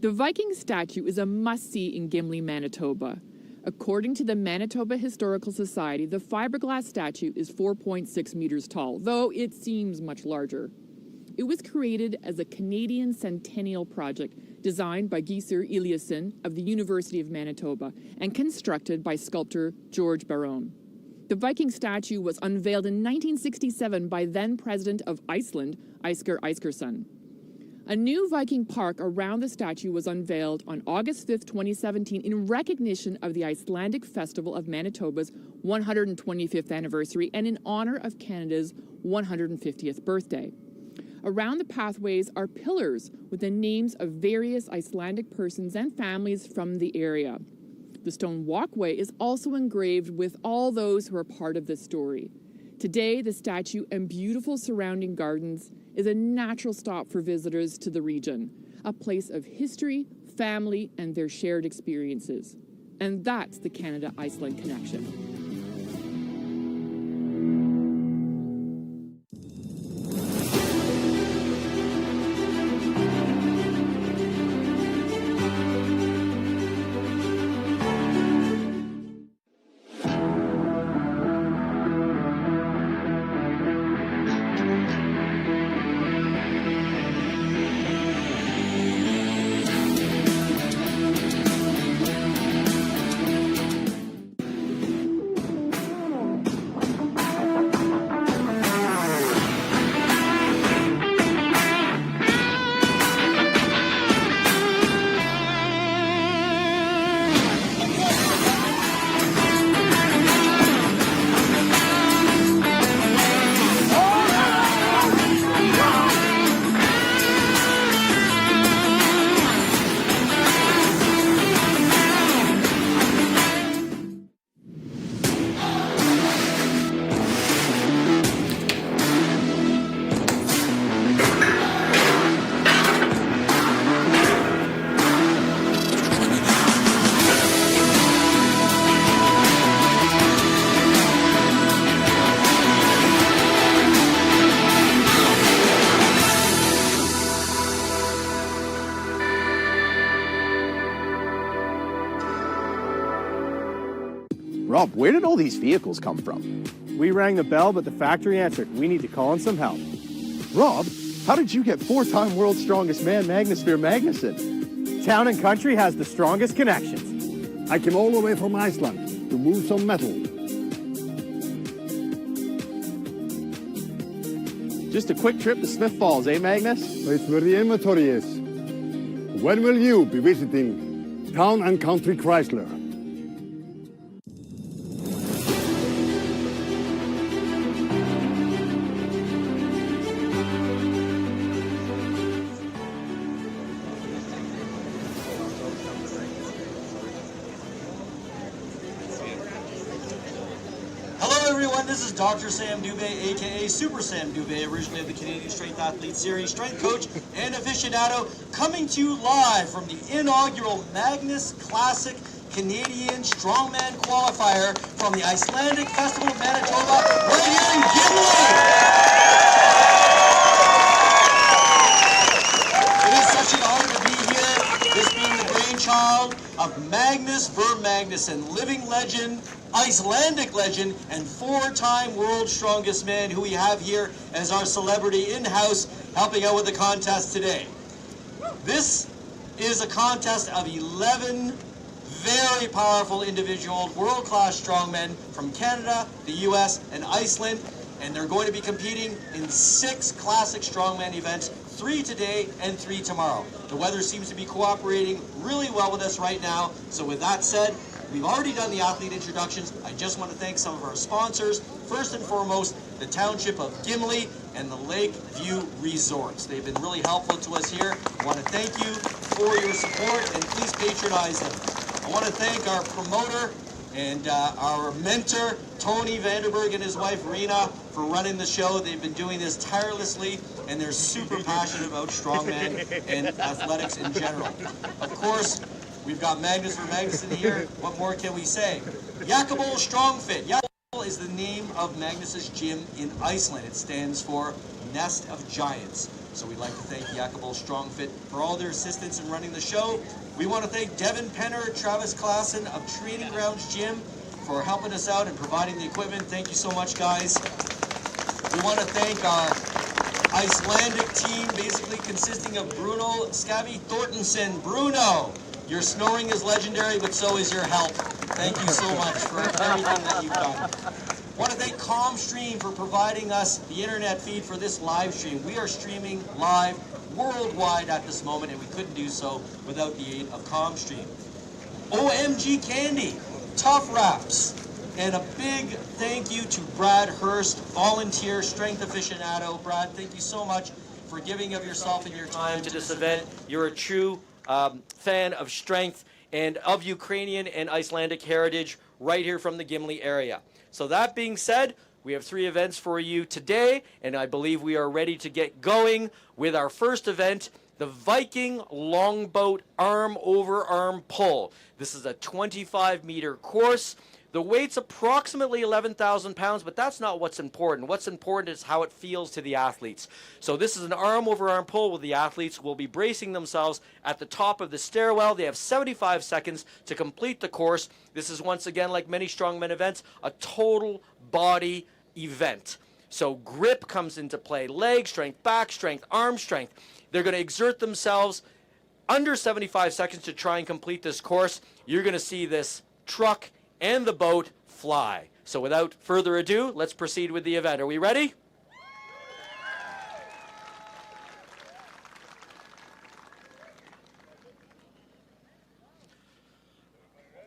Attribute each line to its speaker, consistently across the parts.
Speaker 1: The Viking statue is a must-see in Gimli, Manitoba. According to the Manitoba Historical Society, the fiberglass statue is 4.6 meters tall, though it seems much larger. It was created as a Canadian Centennial project designed by Gieser Eliasson of the University of Manitoba and constructed by sculptor George Baron. The Viking statue was unveiled in 1967 by then-president of Iceland, Isker Iskersson. A new Viking park around the statue was unveiled on August 5, 2017 in recognition of the Icelandic Festival of Manitoba's 125th anniversary and in honor of Canada's 150th birthday. Around the pathways are pillars with the names of various Icelandic persons and families from the area. The stone walkway is also engraved with all those who are part of this story. Today, the statue and beautiful surrounding gardens is a natural stop for visitors to the region, a place of history, family, and their shared experiences. And that's the Canada-Iceland connection.
Speaker 2: Rob, where did all these vehicles come from?
Speaker 3: We rang the bell, but the factory answered. We need to call in some help.
Speaker 2: Rob, how did you get four-time world's strongest man, Magnus Ver Magnusson?
Speaker 3: Town and Country has the strongest connections.
Speaker 4: I came all the way from Iceland to move some metal.
Speaker 2: Just a quick trip to Smith Falls, eh, Magnus?
Speaker 4: It's where the inventory is. When will you be visiting Town and Country Chrysler?
Speaker 5: This is Dr. Sam Dubé, aka Super Sam Dubé, originally of the Canadian Strength Athlete Series, strength coach and aficionado, coming to you live from the inaugural Magnus Classic Canadian Strongman Qualifier from the Icelandic Festival of Manitoba, right here in Gimli. It is such an honor to be here, this being the brainchild of Magnus Ver Magnusson, living legend, Icelandic legend, and four-time world's strongest man, who we have here as our celebrity in-house helping out with the contest today. This is a contest of 11 very powerful individual world-class strongmen from Canada, the US, and Iceland, and they're going to be competing in 6 classic strongman events, 3 today and 3 tomorrow. The weather seems to be cooperating really well with us right now, so with that said, we've already done the athlete introductions. I just want to thank some of our sponsors. First and foremost, the Township of Gimli and the Lakeview Resorts. They've been really helpful to us here. I want to thank you for your support, and please patronize them. I want to thank our promoter and our mentor, Tony Vanderberg, and his wife, Rena, for running the show. They've been doing this tirelessly, and they're super passionate about strongman and athletics in general. Of course, we've got Magnus Ver Magnusson here. What more can we say? Jakobol Strongfit. Jakobol is the name of Magnus's gym in Iceland. It stands for nest of giants. So we'd like to thank Yakabo StrongFit for all their assistance in running the show. We want to thank Devin Penner, Travis Klassen of Training Grounds Gym for helping us out and providing the equipment. Thank you so much, guys. We want to thank our Icelandic team, basically consisting of Bruno Skavi Thortensen. Bruno, your snoring is legendary, but so is your help. Thank you so much for everything that you've done. I want to thank ComStream for providing us the internet feed for this live stream. We are streaming live worldwide at this moment, and we couldn't do so without the aid of ComStream. OMG Candy, TuffWraps, and a big thank you to Brad Hurst, volunteer strength aficionado. Brad, thank you so much for giving of yourself and your time to this event. You're a true fan of strength and of Ukrainian and Icelandic heritage right here from the Gimli area. So that being said, we have 3 events for you today, and I believe we are ready to get going with our first event, the Viking Longboat Arm Over Arm Pull. This is a 25-meter course. The weight's approximately 11,000 pounds, but that's not what's important. What's important is how it feels to the athletes. So this is an arm-over-arm pull where the athletes will be bracing themselves at the top of the stairwell. They have 75 seconds to complete the course. This is, once again, like many strongman events, a total body event. So grip comes into play, leg strength, back strength, arm strength. They're going to exert themselves under 75 seconds to try and complete this course. You're going to see this truck and the boat fly. So without further ado, let's proceed with the event. Are we ready?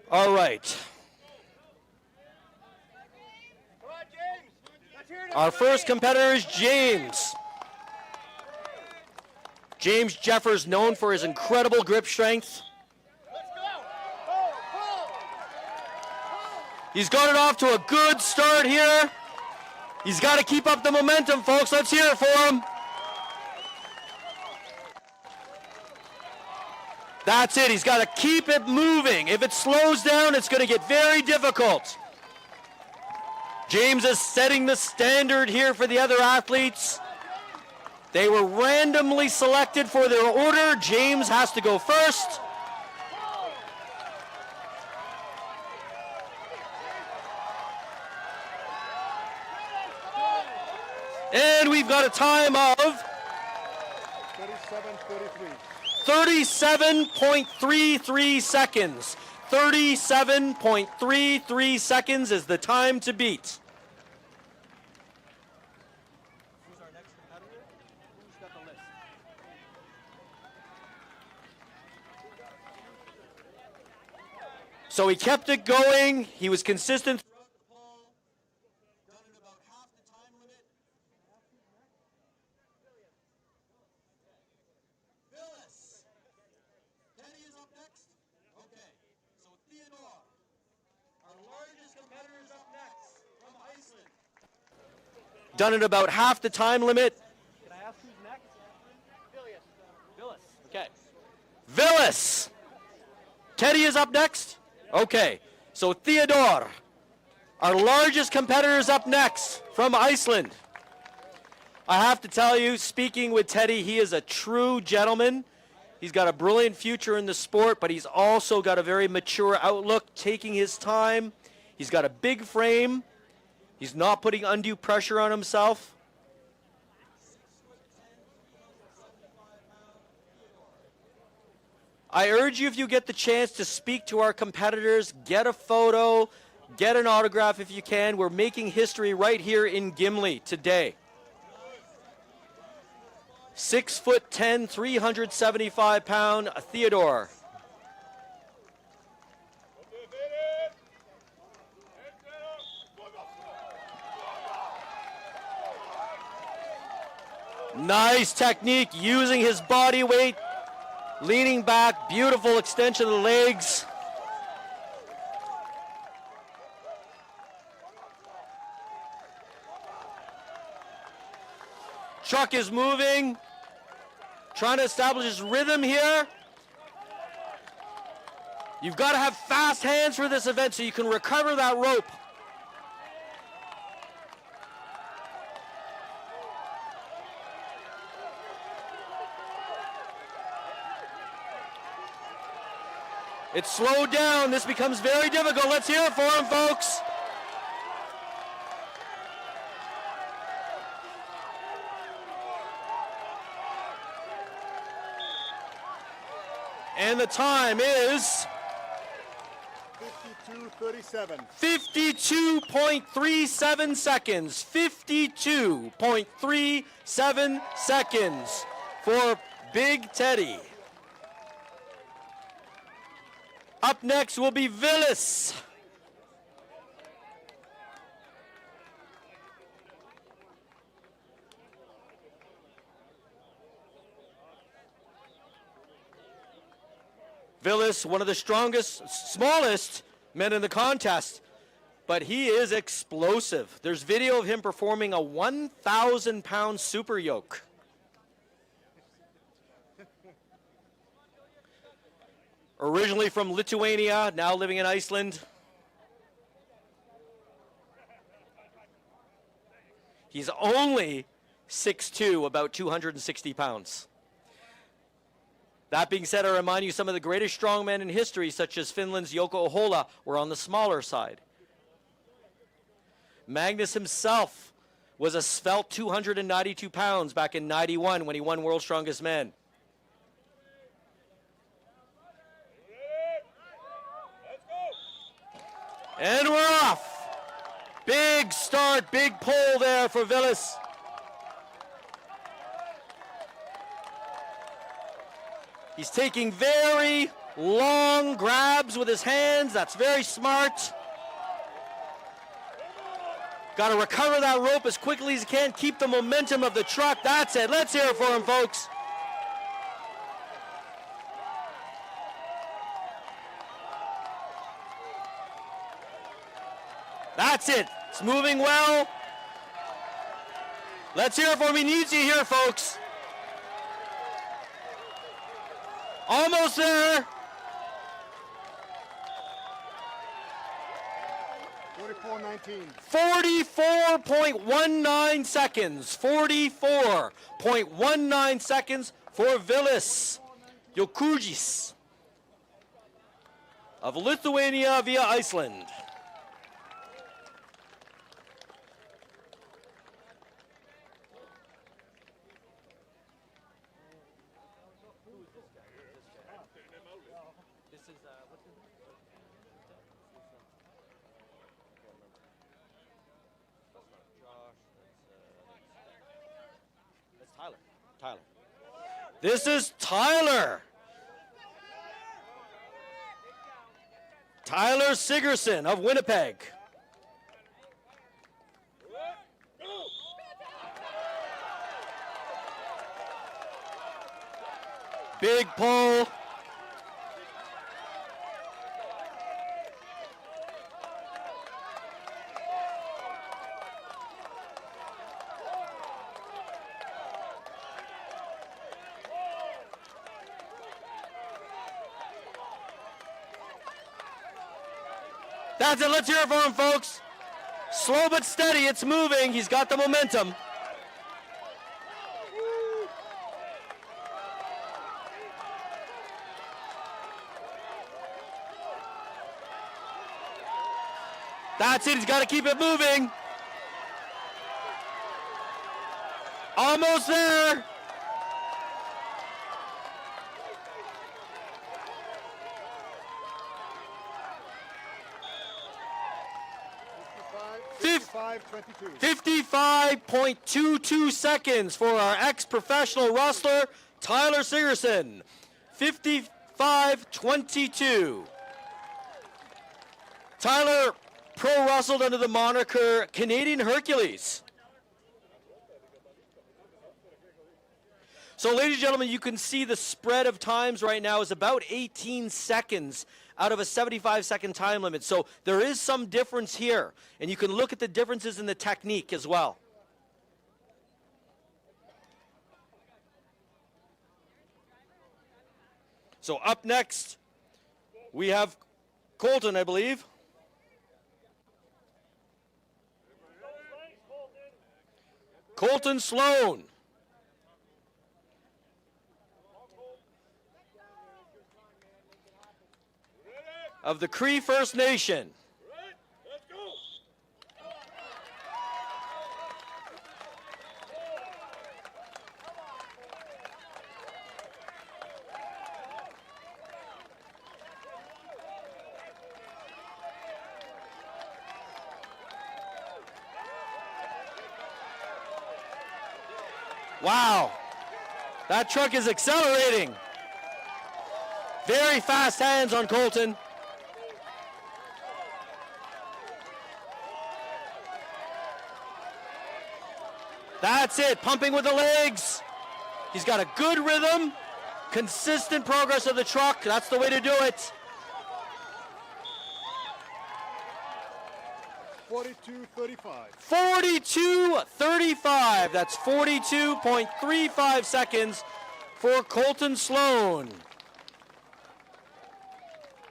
Speaker 5: All right. Our first competitor is James. James Jeffers, known for his incredible grip strength. He's got it off to a good start here. He's got to keep up the momentum, folks. Let's hear it for him. That's it. He's got to keep it moving. If it slows down, it's going to get very difficult. James is setting the standard here for the other athletes. They were randomly selected for their order. James has to go first. And we've got a time of 37.33 seconds. 37.33 seconds is the time to beat. Who's our next competitor? Who's got the list? So he kept it going. He was consistent. Done at about half the time limit. Can I ask who's next? Villas. Okay. Villas. Teddy is up next? Okay. So Theodore, our largest competitor, is up next from Iceland. I have to tell you, speaking with Teddy, he is a true gentleman. He's got a brilliant future in the sport, but he's also got a very mature outlook, taking his time. He's got a big frame. He's not putting undue pressure on himself. I urge you, if you get the chance to speak to our competitors, get a photo, get an autograph if you can. We're making history right here in Gimli today. 6'10", 375-pound Theodore. Nice technique, using his body weight, leaning back, beautiful extension of the legs. Truck is moving, trying to establish his rhythm here. You've got to have fast hands for this event so you can recover that rope.
Speaker 6: It's slowed down. This becomes very difficult. Let's hear it for him, folks. And the time is
Speaker 4: 52:37.
Speaker 6: 52.37 seconds. 52.37 seconds for Big Teddy. Up next will be Villas. Villas, one of the smallest men in the contest, but he is explosive. There's video of him performing a 1,000-pound super yoke. Originally from Lithuania, now living in Iceland. He's only 6'2", about 260 pounds. That being said, I remind you some of the greatest strongmen in history, such as Finland's Jouko Ahola, were on the smaller side. Magnus himself was a svelte 292 pounds back in '91 when he won World's Strongest Man. And we're off. Big start, big pull there for Villas. He's taking very long grabs with his hands. That's very smart. Got to recover that rope as quickly as he can. Keep the momentum of the truck. That's it. Let's hear it for him, folks. That's it. It's moving well. Let's hear it for him. He needs you here, folks. Almost there.
Speaker 4: 44:19.
Speaker 6: 44.19 seconds. 44.19 seconds for Villas Jokudis of Lithuania via Iceland. Tyler. This is Tyler. Tyler Sigerson of Winnipeg. Big pull. That's it. Let's hear it for him, folks. Slow but steady. It's moving. He's got the momentum. That's it. He's got to keep it moving. Almost there.
Speaker 4: $55.22.
Speaker 6: 55.22 seconds for our ex-professional wrestler, Tyler Sigerson. 55.22. Tyler pro wrestled under the moniker Canadian Hercules. So, ladies and gentlemen, you can see the spread of times right now is about 18 seconds out of a 75-second time limit. So there is some difference here, and you can look at the differences in the technique as well. So up next, we have Colton, I believe. Colton Sloan. of the Cree First Nation. Wow, that truck is accelerating. Very fast hands on Colton. That's it, pumping with the legs. He's got a good rhythm, consistent progress of the truck. That's the way to do it.
Speaker 4: 42.35.
Speaker 6: 42.35. That's 42.35 seconds for Colton Sloan.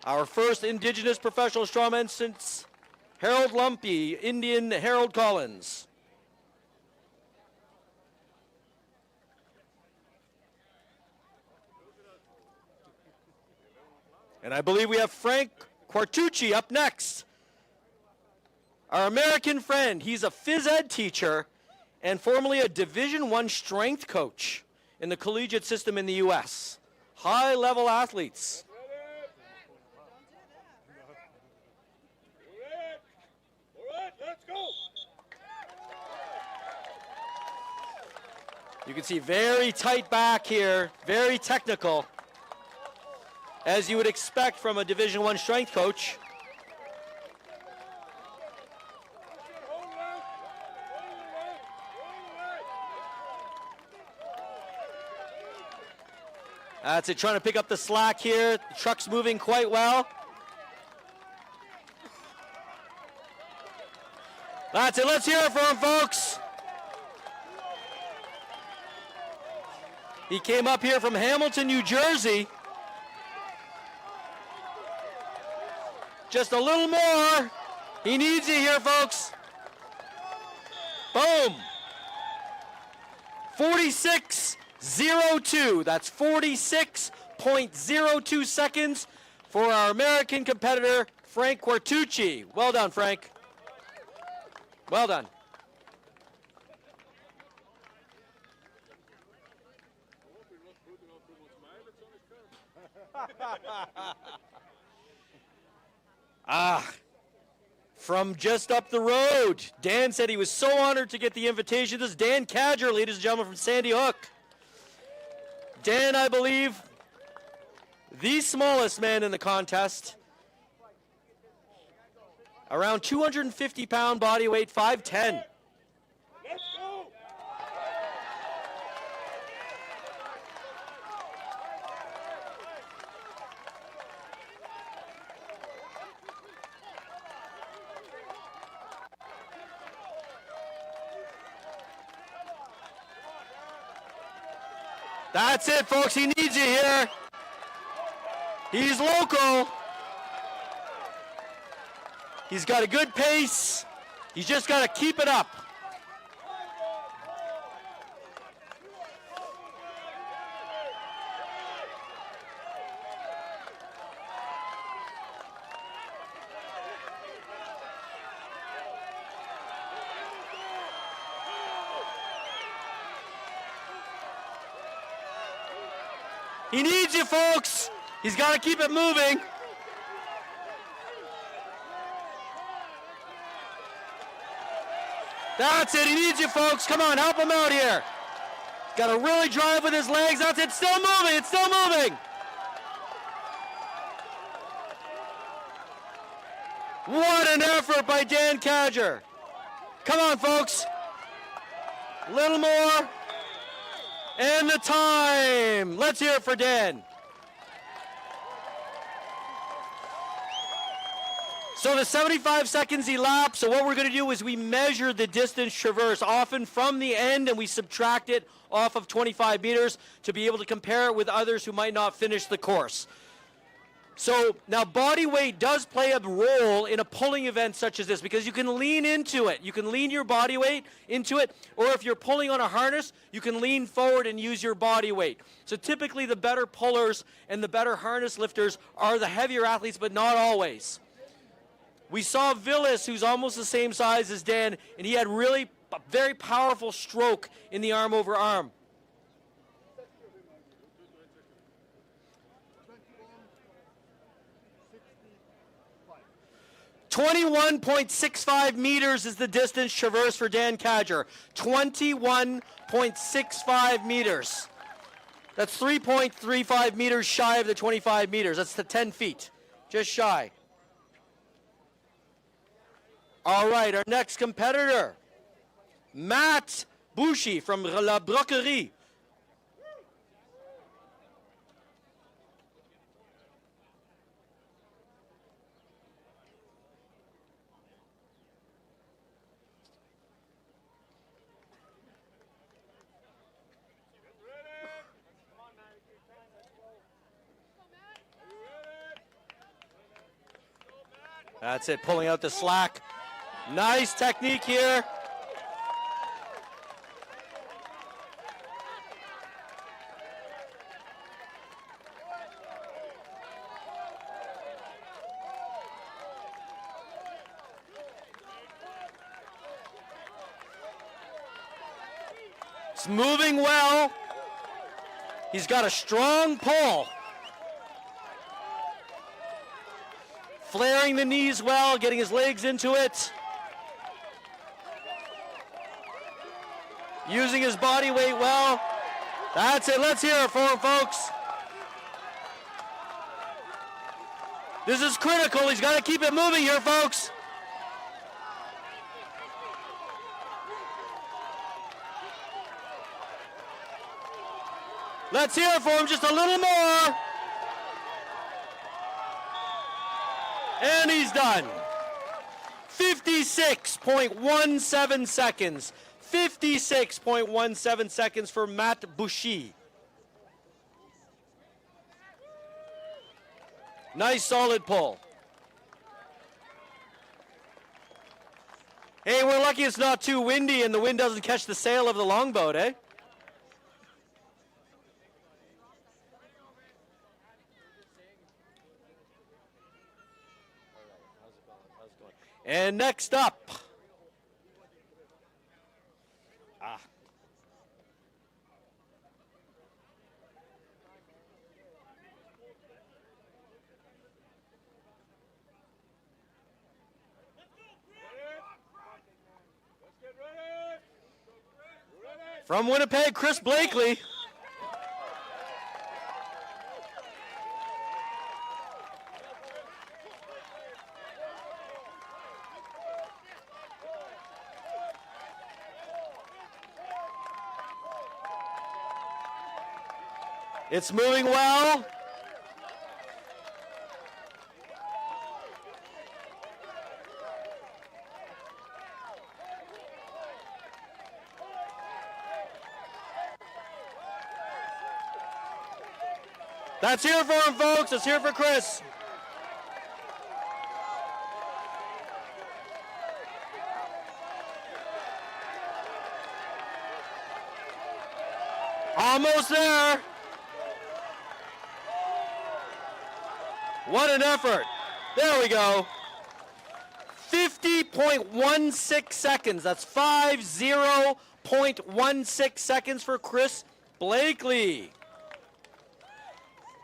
Speaker 6: Our first Indigenous professional strongman since Harold Lumpy, Indian Harold Collins. And I believe we have Frank Quartucci up next. Our American friend, he's a phys ed teacher and formerly a Division I strength coach in the collegiate system in the U.S. High-level athletes. You can see very tight back here, very technical, as you would expect from a Division I strength coach. That's it, trying to pick up the slack here. The truck's moving quite well. That's it, let's hear it for him, folks. He came up here from Hamilton, New Jersey. Just a little more. He needs you here, folks. Boom. 46.02. That's 46.02 seconds for our American competitor, Frank Quartucci. Well done, Frank. Well done. From just up the road, Dan said he was so honored to get the invitation. This is Dan Cadger, ladies and gentlemen, from Sandy Hook. Dan, I believe, the smallest man in the contest. Around 250-pound body weight, 5'10". That's it, folks. He needs you here. He's local. He's got a good pace. He's just got to keep it up. He needs you, folks. He's got to keep it moving. That's it. He needs you, folks. Come on, help him out here. Got to really drive with his legs. That's it. Still moving. It's still moving. What an effort by Dan Cadger. Come on, folks. A little more. And the time. Let's hear it for Dan. So the 75 seconds elapsed. So what we're going to do is we measure the distance traversed, often from the end, and we subtract it off of 25 meters to be able to compare it with others who might not finish the course. So now body weight does play a role in a pulling event such as this because you can lean into it. You can lean your body weight into it, or if you're pulling on a harness, you can lean forward and use your body weight. So typically the better pullers and the better harness lifters are the heavier athletes, but not always. We saw Villas, who's almost the same size as Dan, and he had really a very powerful stroke in the arm over arm. 21.65 meters is the distance traversed for Dan Cadger. 21.65 meters. That's 3.35 meters shy of the 25 meters. That's the 10 feet, just shy. All right, our next competitor, Matt Bouchy from La Broquerie. That's it, pulling out the slack. Nice technique here. It's moving well. He's got a strong pull. Flaring the knees well, getting his legs into it. Using his body weight well. That's it, let's hear it for him, folks. This is critical, he's got to keep it moving here, folks. Let's hear it for him just a little more. And he's done. 56.17 seconds. 56.17 seconds for Matt Bouchy. Nice solid pull. Hey, we're lucky it's not too windy and the wind doesn't catch the sail of the longboat, eh? And next up, from Winnipeg, Chris Blakely. It's moving well. That's here for him, folks. It's here for Chris. Almost there. What an effort. There we go. 50.16 seconds. That's 50.16 seconds for Chris Blakely.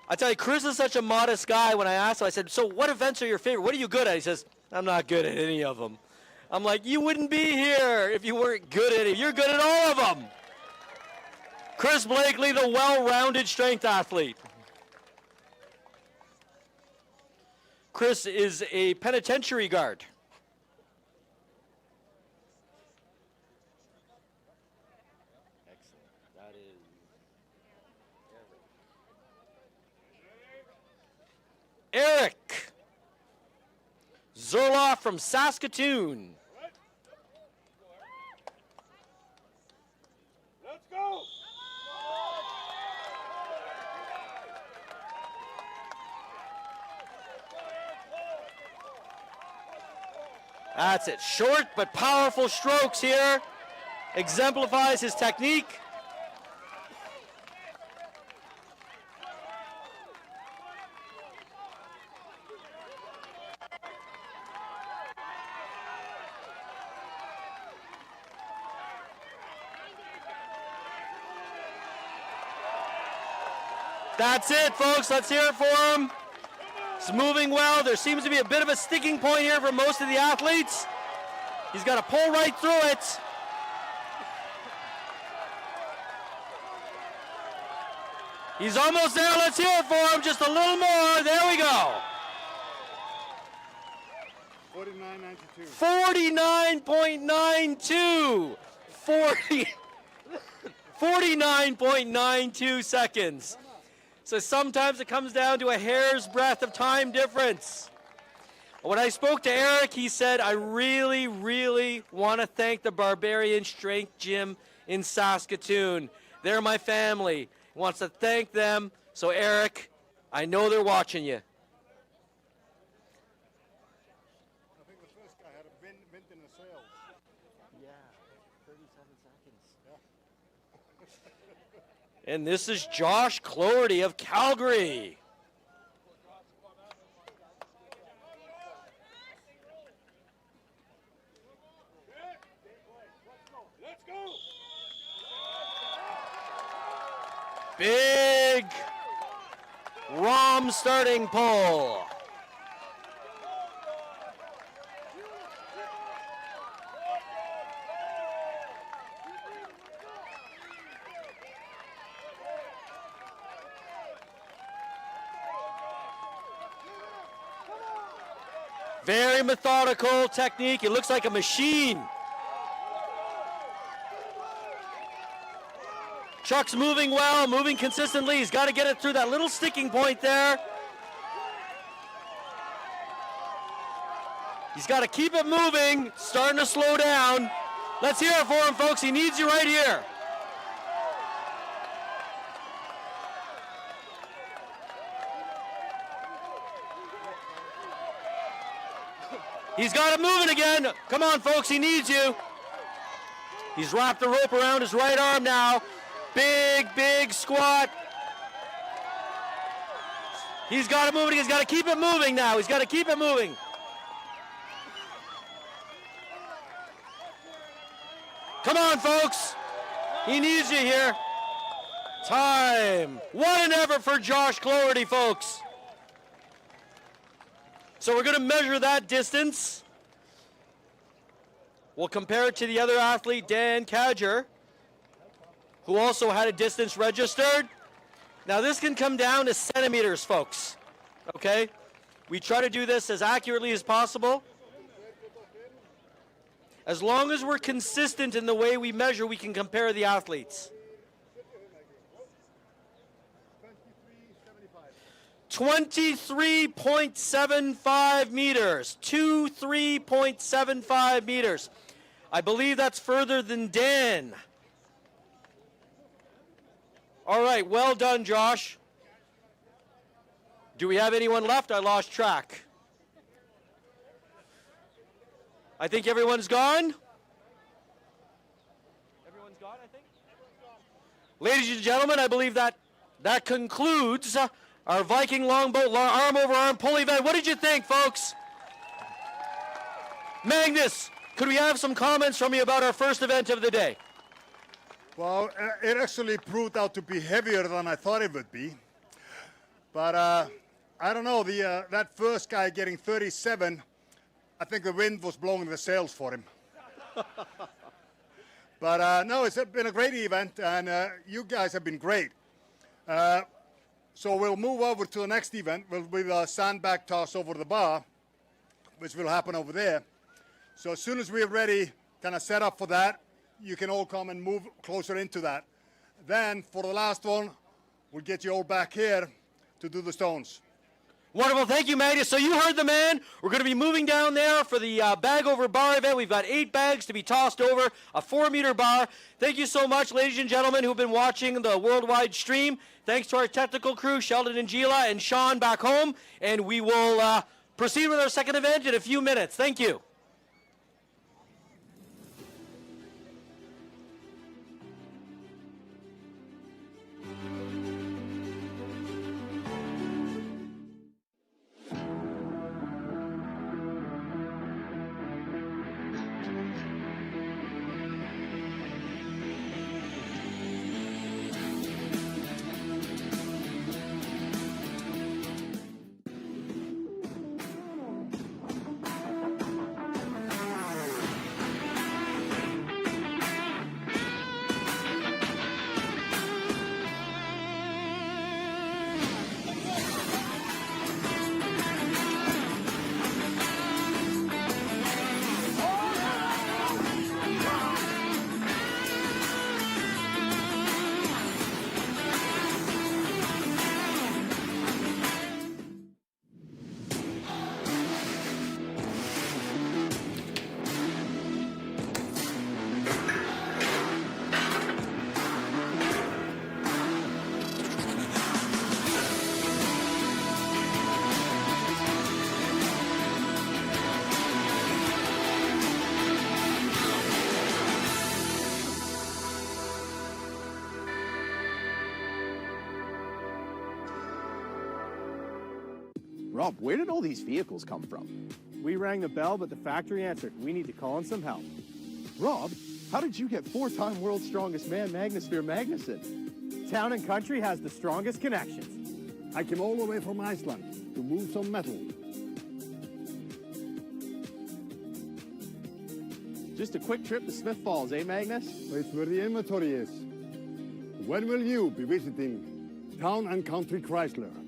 Speaker 6: I tell you, Chris is such a modest guy. When I asked him, I said, so what events are your favorite? What are you good at? He says, I'm not good at any of them. I'm like, you wouldn't be here if you weren't good at it. You're good at all of them. Chris Blakely, the well-rounded strength athlete. Chris is a penitentiary guard. Excellent. That is Eric Zerloff from Saskatoon.
Speaker 4: Let's go!
Speaker 6: That's it. Short but powerful strokes here. Exemplifies his technique. That's it, folks. Let's hear it for him. It's moving well. There seems to be a bit of a sticking point here for most of the athletes. He's got to pull right through it. He's almost there. Let's hear it for him. Just a little more. There we go. 49.92. 49.92 seconds. So sometimes it comes down to a hair's breadth of time difference. When I spoke to Eric, he said, I really, really want to thank the Barbarian Strength Gym in Saskatoon. They're my family. He wants to thank them. So Eric, I know they're watching you.
Speaker 4: I think the first guy had a wind in the sails.
Speaker 6: Yeah, 37 seconds. And this is Josh Cloherty of Calgary. Big ROM starting pole. Very methodical technique. It looks like a machine. Chuck's moving well, moving consistently. He's got to get it through that little sticking point there. He's got to keep it moving, starting to slow down. Let's hear it for him, folks. He needs you right here. He's got it moving again. Come on, folks, he needs you. He's wrapped the rope around his right arm now. Big, big squat. He's got it moving. He's got to keep it moving now. He's got to keep it moving. Come on, folks. He needs you here. Time. What an effort for Josh Cloherty, folks. So we're going to measure that distance. We'll compare it to the other athlete, Dan Cadger, who also had a distance registered. Now this can come down to centimeters, folks, okay? We try to do this as accurately as possible. As long as we're consistent in the way we measure, we can compare the athletes. 23.75 meters, 23.75 meters. I believe that's further than Dan. All right, well done, Josh. Do we have anyone left? I lost track. I think everyone's gone. Everyone's gone, I think? Ladies and gentlemen, I believe that concludes our Viking longboat arm-over-arm pull event. What did you think, folks? Magnus, could we have some comments from you about our first event of the day?
Speaker 4: Well, it actually proved out to be heavier than I thought it would be. But I don't know, that first guy getting 37, I think the wind was blowing the sails for him. But no, it's been a great event, and you guys have been great. So we'll move over to the next event. We'll do a sandbag toss over the bar, which will happen over there. So as soon as we're ready, kind of set up for that, you can all come and move closer into that. Then, for the last one, we'll get you all back here to do the stones.
Speaker 6: Wonderful. Thank you, Magnus. So you heard the man. We're going to be moving down there for the bag over bar event. We've got 8 bags to be tossed over, a 4-meter bar. Thank you so much, ladies and gentlemen, who've been watching the worldwide stream. Thanks to our technical crew, Sheldon and Gila and Sean back home. And we will proceed with our second event in a few minutes. Thank you.
Speaker 2: Rob, where did all these vehicles come from?
Speaker 3: We rang the bell, but the factory answered. We need to call in some help.
Speaker 2: Rob, how did you get four-time world's strongest man, Magnus Ver Magnusson?
Speaker 3: Town and country has the strongest connections.
Speaker 7: I came all the way from Iceland to move some metal.
Speaker 2: Just a quick trip to Smith Falls, eh, Magnus?
Speaker 7: It's where the inventory is. When will you be visiting Town and Country Chrysler?